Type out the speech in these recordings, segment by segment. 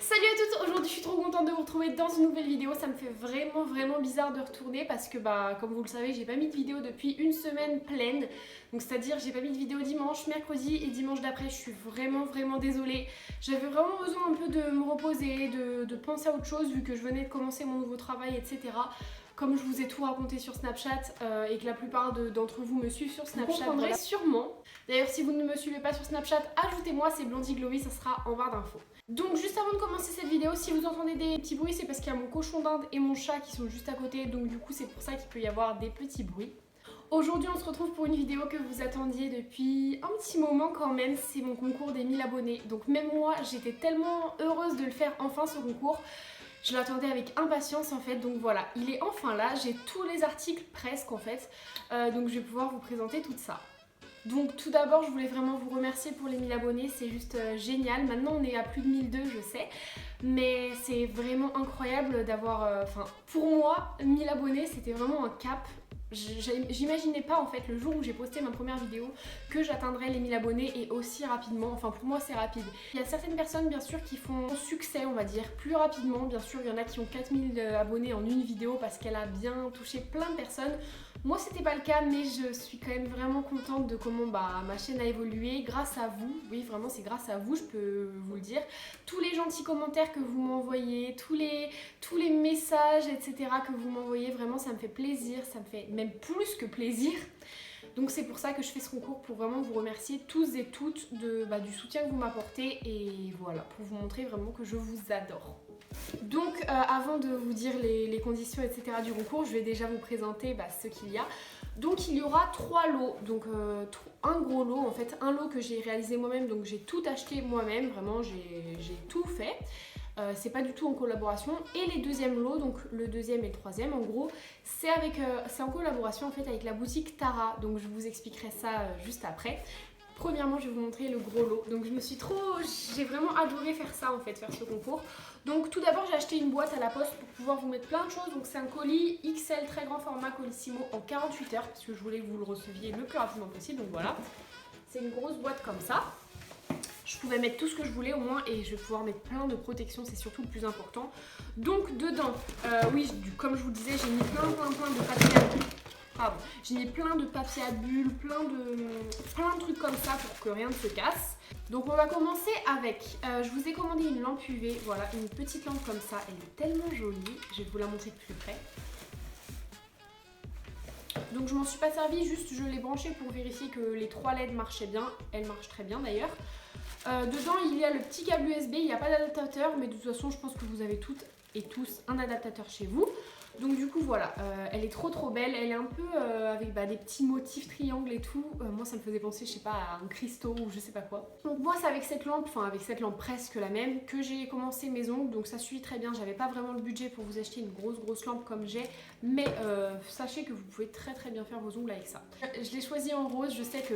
Salut à toutes, aujourd'hui je suis trop contente de vous retrouver dans une nouvelle vidéo. Ça me fait vraiment bizarre de retourner parce que comme vous le savez, j'ai pas mis de vidéo depuis une semaine pleine. Donc c'est-à-dire j'ai pas mis de vidéo dimanche, mercredi et dimanche d'après. Je suis vraiment désolée. J'avais vraiment besoin un peu de me reposer, de penser à autre chose vu que je venais de commencer mon nouveau travail, etc. Comme je vous ai tout raconté sur Snapchat et que la plupart d'entre vous me suivent sur Snapchat, vous comprendrez sûrement. D'ailleurs, si vous ne me suivez pas sur Snapchat, ajoutez-moi, c'est Blondie Glowy, ça sera en barre d'infos. Donc juste avant de commencer cette vidéo, si vous entendez des petits bruits, c'est parce qu'il y a mon cochon d'Inde et mon chat qui sont juste à côté, donc du coup c'est pour ça qu'il peut y avoir des petits bruits. Aujourd'hui on se retrouve pour une vidéo que vous attendiez depuis un petit moment quand même, c'est mon concours des 1000 abonnés. Donc même moi j'étais tellement heureuse de le faire enfin ce concours. Je l'attendais avec impatience en fait, donc voilà, il est enfin là, j'ai tous les articles presque en fait, donc je vais pouvoir vous présenter tout ça. Donc tout d'abord je voulais vraiment vous remercier pour les 1000 abonnés, c'est juste génial. Maintenant on est à plus de 1002 je sais, mais c'est vraiment incroyable d'avoir, pour moi 1000 abonnés c'était vraiment un cap. J'imaginais pas en fait le jour où j'ai posté ma première vidéo que j'atteindrais les 1000 abonnés et aussi rapidement, enfin pour moi c'est rapide. Il y a certaines personnes bien sûr qui font succès on va dire plus rapidement, bien sûr il y en a qui ont 4000 abonnés en une vidéo parce qu'elle a bien touché plein de personnes. Moi c'était pas le cas mais je suis quand même vraiment contente de comment ma chaîne a évolué grâce à vous. Oui vraiment c'est grâce à vous, je peux vous le dire. Tous les gentils commentaires que vous m'envoyez, tous les messages etc que vous m'envoyez, vraiment ça me fait plaisir, ça me fait même plus que plaisir. Donc c'est pour ça que je fais ce concours, pour vraiment vous remercier tous et toutes du soutien que vous m'apportez et voilà, pour vous montrer vraiment que je vous adore. Donc avant de vous dire les conditions etc du concours, je vais déjà vous présenter ce qu'il y a. Donc il y aura 3 lots, donc un gros lot en fait, un lot que j'ai réalisé moi-même, donc j'ai tout acheté moi-même, vraiment j'ai tout fait. C'est pas du tout en collaboration. Et les deuxièmes lots, donc le deuxième et le troisième en gros, c'est en collaboration en fait avec la boutique Tara, donc je vous expliquerai ça juste après. Premièrement, je vais vous montrer le gros lot. Donc j'ai vraiment adoré faire ça en fait, faire ce concours. Donc tout d'abord, j'ai acheté une boîte à la poste pour pouvoir vous mettre plein de choses. Donc c'est un colis XL très grand format Colissimo en 48 heures parce que je voulais que vous le receviez le plus rapidement possible. Donc voilà, c'est une grosse boîte comme ça. Je pouvais mettre tout ce que je voulais au moins et je vais pouvoir mettre plein de protections, c'est surtout le plus important. Donc dedans, oui, comme je vous le disais, j'ai mis plein de papier à bulles. Pardon, j'ai mis plein de papier à bulles, plein de trucs comme ça pour que rien ne se casse. Donc on va commencer avec, je vous ai commandé une lampe UV, voilà, une petite lampe comme ça, elle est tellement jolie, je vais vous la montrer de plus près. Donc je m'en suis pas servi, juste je l'ai branchée pour vérifier que les 3 LED marchaient bien, elles marchent très bien d'ailleurs. Dedans il y a le petit câble USB, il n'y a pas d'adaptateur, mais de toute façon je pense que vous avez toutes et tous un adaptateur chez vous. Donc du coup voilà, elle est trop belle, elle est un peu avec des petits motifs triangles et tout. Moi ça me faisait penser je sais pas à un cristaux ou je sais pas quoi. Donc moi c'est avec cette lampe presque la même que j'ai commencé mes ongles, donc ça suit très bien. J'avais pas vraiment le budget pour vous acheter une grosse lampe comme j'ai, mais sachez que vous pouvez très bien faire vos ongles avec ça. Je l'ai choisi en rose, je sais que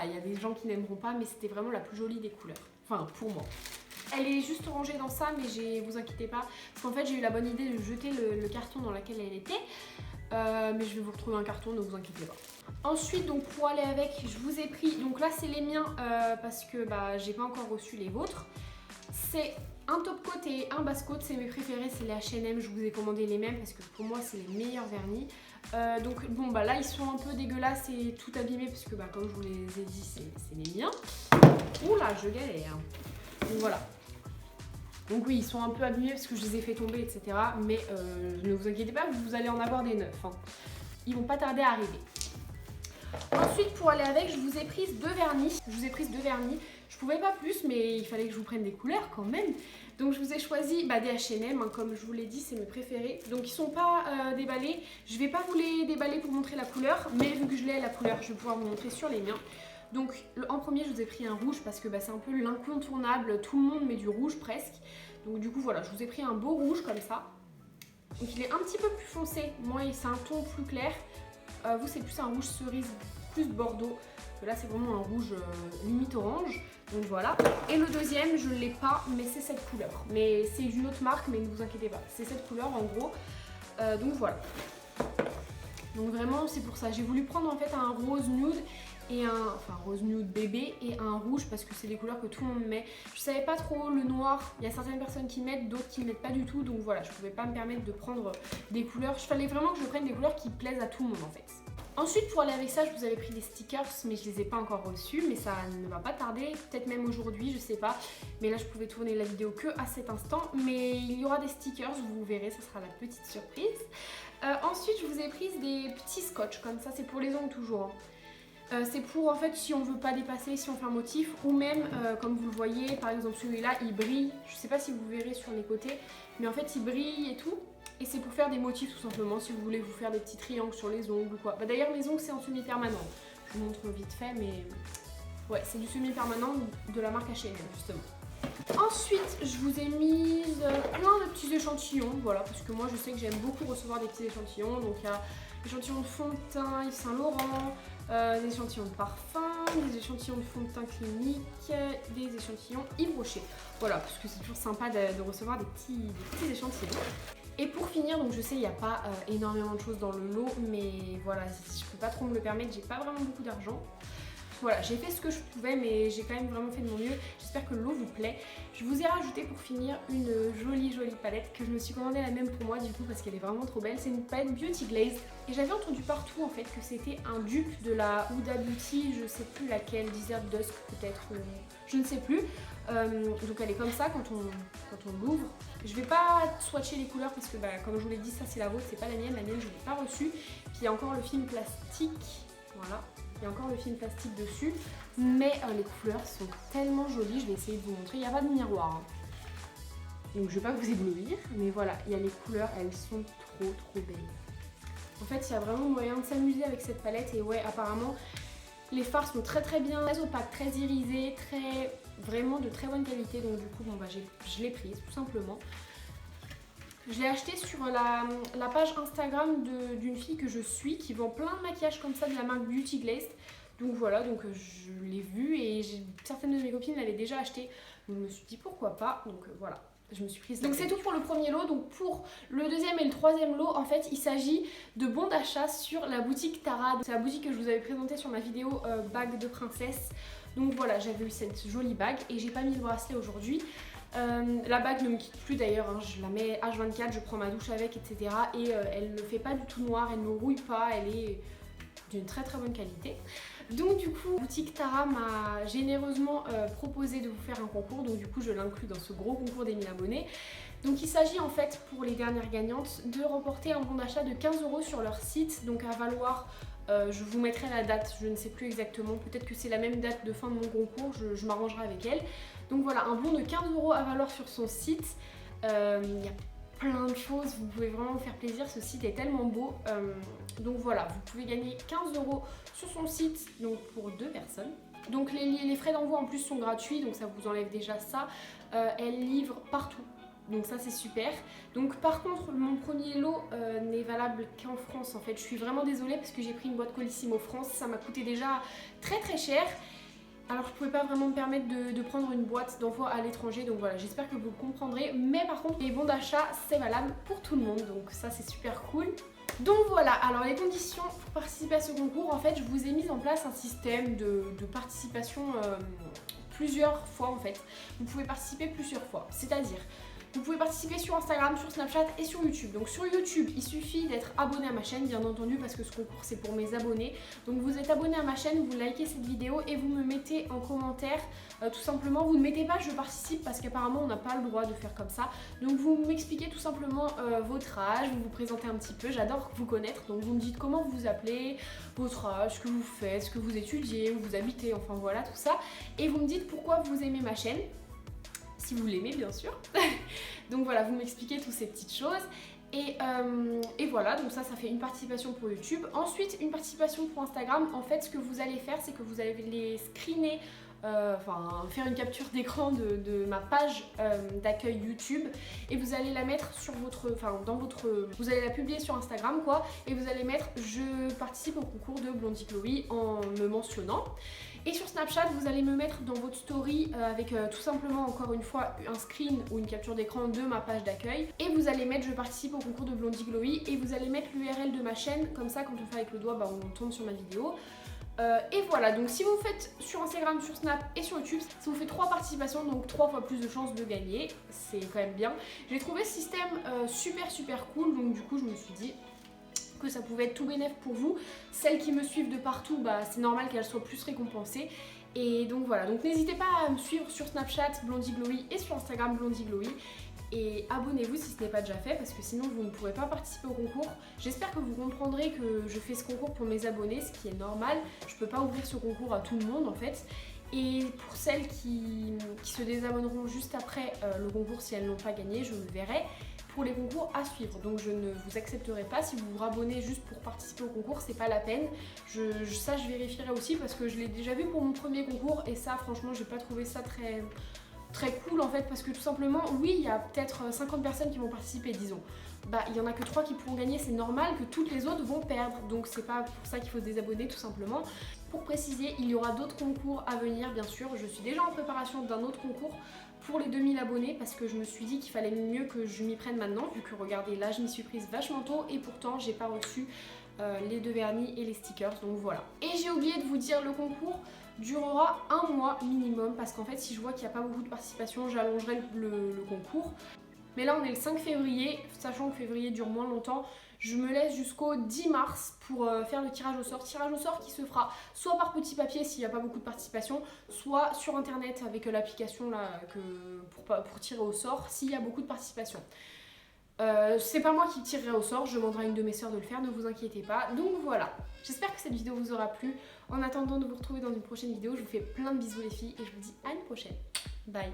il y a des gens qui n'aimeront pas, mais c'était vraiment la plus jolie des couleurs, enfin pour moi. Elle est juste rangée dans ça, mais vous inquiétez pas, parce qu'en fait j'ai eu la bonne idée de jeter le carton dans lequel elle était, mais je vais vous retrouver un carton, ne vous inquiétez pas. Ensuite, donc pour aller avec, je vous ai pris, donc là c'est les miens parce que j'ai pas encore reçu les vôtres. C'est un top coat et un base coat, c'est mes préférés, c'est les H&M, je vous ai commandé les mêmes parce que pour moi c'est les meilleurs vernis. Donc bon là ils sont un peu dégueulasses et tout abîmés parce que comme je vous les ai dit c'est les miens. Oula je galère. Donc voilà. Donc oui ils sont un peu abîmés parce que je les ai fait tomber etc. Mais ne vous inquiétez pas, vous allez en avoir des neufs. Hein. Ils vont pas tarder à arriver. Ensuite pour aller avec je vous ai pris 2 vernis. Je pouvais pas plus mais il fallait que je vous prenne des couleurs quand même. Donc je vous ai choisi des H&M, comme je vous l'ai dit c'est mes préférés. Donc ils sont pas déballés, je vais pas vous les déballer pour montrer la couleur, mais vu que je l'ai la couleur je vais pouvoir vous montrer sur les miens. Donc en premier je vous ai pris un rouge parce que c'est un peu l'incontournable, tout le monde met du rouge presque. Donc du coup voilà, je vous ai pris un beau rouge comme ça. Donc il est un petit peu plus foncé, moi c'est un ton plus clair. Vous c'est plus un rouge cerise, plus bordeaux. Là c'est vraiment un rouge limite orange. Donc voilà. Et le deuxième je ne l'ai pas mais c'est cette couleur. Mais c'est d'une autre marque mais ne vous inquiétez pas. C'est cette couleur en gros. Donc voilà. Donc vraiment c'est pour ça. J'ai voulu prendre en fait un rose nude. et enfin rose nude bébé et un rouge parce que c'est des couleurs que tout le monde met. Je savais pas trop le noir, il y a certaines personnes qui mettent, d'autres qui ne mettent pas du tout, donc voilà, je pouvais pas me permettre de prendre des couleurs. Il fallait vraiment que je prenne des couleurs qui plaisent à tout le monde en fait. Ensuite, pour aller avec ça, je vous avais pris des stickers, mais je les ai pas encore reçus, mais ça ne va pas tarder, peut-être même aujourd'hui, je sais pas. Mais là, je pouvais tourner la vidéo que à cet instant, mais il y aura des stickers, vous verrez, ça sera la petite surprise. Ensuite, je vous ai pris des petits scotch, comme ça, c'est pour les ongles toujours. C'est pour en fait si on veut pas dépasser, si on fait un motif, ou même comme vous le voyez, par exemple celui-là, il brille. Je sais pas si vous verrez sur les côtés, mais en fait il brille et tout. Et c'est pour faire des motifs tout simplement, si vous voulez vous faire des petits triangles sur les ongles ou quoi. Bah, d'ailleurs mes ongles c'est en semi-permanent. Je vous montre vite fait, mais ouais, c'est du semi-permanent de la marque H&M justement. Ensuite, je vous ai mis plein de petits échantillons, voilà, parce que moi je sais que j'aime beaucoup recevoir des petits échantillons. Donc il y a l'échantillon de fond de teint Yves Saint Laurent, des échantillons de parfum, des échantillons de fond de teint Clinique, des échantillons Yves Rocher. Voilà, parce que c'est toujours sympa de recevoir des petits échantillons. Et pour finir, donc je sais il n'y a pas énormément de choses dans le lot, mais voilà, je peux pas trop me le permettre, j'ai pas vraiment beaucoup d'argent. Voilà, j'ai fait ce que je pouvais, mais j'ai quand même vraiment fait de mon mieux. J'espère que le lot vous plaît. Je vous ai rajouté pour finir une jolie palette que je me suis commandée la même pour moi du coup parce qu'elle est vraiment trop belle. C'est une palette Beauty Glaze et j'avais entendu partout en fait que c'était un dupe de la Huda Beauty, je sais plus laquelle, Desert Dusk peut-être, je ne sais plus. Donc elle est comme ça quand on l'ouvre. Je vais pas swatcher les couleurs parce que bah, comme je vous l'ai dit, ça c'est la vôtre, c'est pas la mienne je l'ai pas reçue. Puis il y a encore le film plastique, voilà. Il y a encore le film plastique dessus, mais les couleurs sont tellement jolies, je vais essayer de vous montrer. Il n'y a pas de miroir, hein. Donc je vais pas vous éblouir, mais voilà, il y a les couleurs, elles sont trop belles. En fait, il y a vraiment moyen de s'amuser avec cette palette et ouais, apparemment, les fards sont très bien, très opaques, très irisés, vraiment de très bonne qualité. Donc du coup, bon bah je l'ai prise tout simplement. Je l'ai acheté sur la page Instagram d'une fille que je suis qui vend plein de maquillage comme ça de la marque Beauty Glaze. Donc voilà, donc je l'ai vu et certaines de mes copines l'avaient déjà acheté. Donc je me suis dit pourquoi pas, donc voilà. Je me suis prise. Donc c'est tout pour le premier lot. Donc pour le deuxième et le troisième lot, en fait, il s'agit de bons d'achat sur la boutique Tara. C'est la boutique que je vous avais présentée sur ma vidéo bague de princesse. Donc voilà, j'avais eu cette jolie bague et j'ai pas mis le bracelet aujourd'hui. La bague ne me quitte plus d'ailleurs, hein, je la mets H24, je prends ma douche avec, etc. Et elle ne fait pas du tout noir, elle ne rouille pas, elle est d'une très bonne qualité. Donc du coup, boutique Tara m'a généreusement proposé de vous faire un concours, donc du coup je l'inclus dans ce gros concours des 1000 abonnés. Donc il s'agit en fait pour les dernières gagnantes de remporter un bon d'achat de 15 € sur leur site, donc à valoir... je vous mettrai la date, je ne sais plus exactement, peut-être que c'est la même date de fin de mon concours, je m'arrangerai avec elle. Donc voilà, un bon de 15 € à valoir sur son site. Il y a plein de choses, vous pouvez vraiment vous faire plaisir, ce site est tellement beau. Donc voilà, vous pouvez gagner 15 € sur son site, donc pour 2 personnes. Donc les frais d'envoi en plus sont gratuits, donc ça vous enlève déjà ça. Elle livre partout. Donc ça c'est super. Donc par contre mon premier lot n'est valable qu'en France en fait. Je suis vraiment désolée parce que j'ai pris une boîte Colissimo France. Ça m'a coûté déjà très cher. Alors je pouvais pas vraiment me permettre de prendre une boîte d'envoi à l'étranger. Donc voilà, j'espère que vous le comprendrez. Mais par contre les bons d'achat c'est valable pour tout le monde. Donc ça c'est super cool. Donc voilà, alors les conditions pour participer à ce concours, en fait je vous ai mis en place un système de participation plusieurs fois en fait. Vous pouvez participer plusieurs fois, c'est-à-dire vous pouvez participer sur Instagram, sur Snapchat et sur YouTube. Donc sur YouTube, il suffit d'être abonné à ma chaîne, bien entendu, parce que ce concours c'est pour mes abonnés. Donc vous êtes abonné à ma chaîne, vous likez cette vidéo et vous me mettez en commentaire, tout simplement, vous ne mettez pas je participe parce qu'apparemment on n'a pas le droit de faire comme ça. Donc vous m'expliquez tout simplement votre âge, vous vous présentez un petit peu, j'adore vous connaître. Donc vous me dites comment vous vous appelez, votre âge, ce que vous faites, ce que vous étudiez, où vous habitez, enfin voilà tout ça. Et vous me dites pourquoi vous aimez ma chaîne. Si vous l'aimez bien sûr. Donc voilà, vous m'expliquez toutes ces petites choses. Et voilà, donc ça fait une participation pour YouTube. Ensuite, une participation pour Instagram. En fait, ce que vous allez faire, c'est que vous allez les screener, faire une capture d'écran de ma page d'accueil YouTube. Et vous allez la mettre sur vous allez la publier sur Instagram quoi. Et vous allez mettre je participe au concours de Blondie Chloé en me mentionnant. Et sur Snapchat, vous allez me mettre dans votre story avec tout simplement encore une fois un screen ou une capture d'écran de ma page d'accueil. Et vous allez mettre je participe au concours de Blondie Chloé et vous allez mettre l'URL de ma chaîne. Comme ça, quand on fait avec le doigt, bah, on tombe sur ma vidéo. Et voilà, donc si vous faites sur Instagram, sur Snap et sur YouTube, ça vous fait 3 participations, donc 3 fois plus de chances de gagner. C'est quand même bien. J'ai trouvé ce système super cool, donc du coup je me suis dit que ça pouvait être tout bénef pour vous. Celles qui me suivent de partout, bah, c'est normal qu'elles soient plus récompensées. Et donc voilà, donc n'hésitez pas à me suivre sur Snapchat Blondie Glowy et sur Instagram Blondie Glowy. Et abonnez-vous si ce n'est pas déjà fait parce que sinon vous ne pourrez pas participer au concours. J'espère que vous comprendrez que je fais ce concours pour mes abonnés, ce qui est normal. Je peux pas ouvrir ce concours à tout le monde en fait. Et pour celles qui se désabonneront juste après le concours si elles n'ont pas gagné, je le verrai pour les concours à suivre. Donc je ne vous accepterai pas si vous vous rabonnez juste pour participer au concours, c'est pas la peine. Ça je vérifierai aussi parce que je l'ai déjà vu pour mon premier concours et ça franchement j'ai pas trouvé ça très cool en fait parce que tout simplement oui il y a peut-être 50 personnes qui vont participer disons, bah il y en a que 3 qui pourront gagner, c'est normal que toutes les autres vont perdre, donc c'est pas pour ça qu'il faut se désabonner tout simplement. Pour préciser, il y aura d'autres concours à venir bien sûr, je suis déjà en préparation d'un autre concours pour les 2000 abonnés parce que je me suis dit qu'il fallait mieux que je m'y prenne maintenant vu que regardez là je m'y suis prise vachement tôt et pourtant j'ai pas reçu les 2 vernis et les stickers, donc voilà. Et j'ai oublié de vous dire, le concours durera 1 mois minimum parce qu'en fait si je vois qu'il n'y a pas beaucoup de participation j'allongerai le concours. Mais là on est le 5 février, sachant que février dure moins longtemps, je me laisse jusqu'au 10 mars pour faire le tirage au sort qui se fera soit par petit papier s'il n'y a pas beaucoup de participation, soit sur internet avec l'application là pour tirer au sort s'il y a beaucoup de participation. C'est pas moi qui tirerai au sort, je demanderai à une de mes soeurs de le faire, ne vous inquiétez pas. Donc voilà, j'espère que cette vidéo vous aura plu. En attendant de vous retrouver dans une prochaine vidéo, je vous fais plein de bisous les filles et je vous dis à une prochaine. Bye.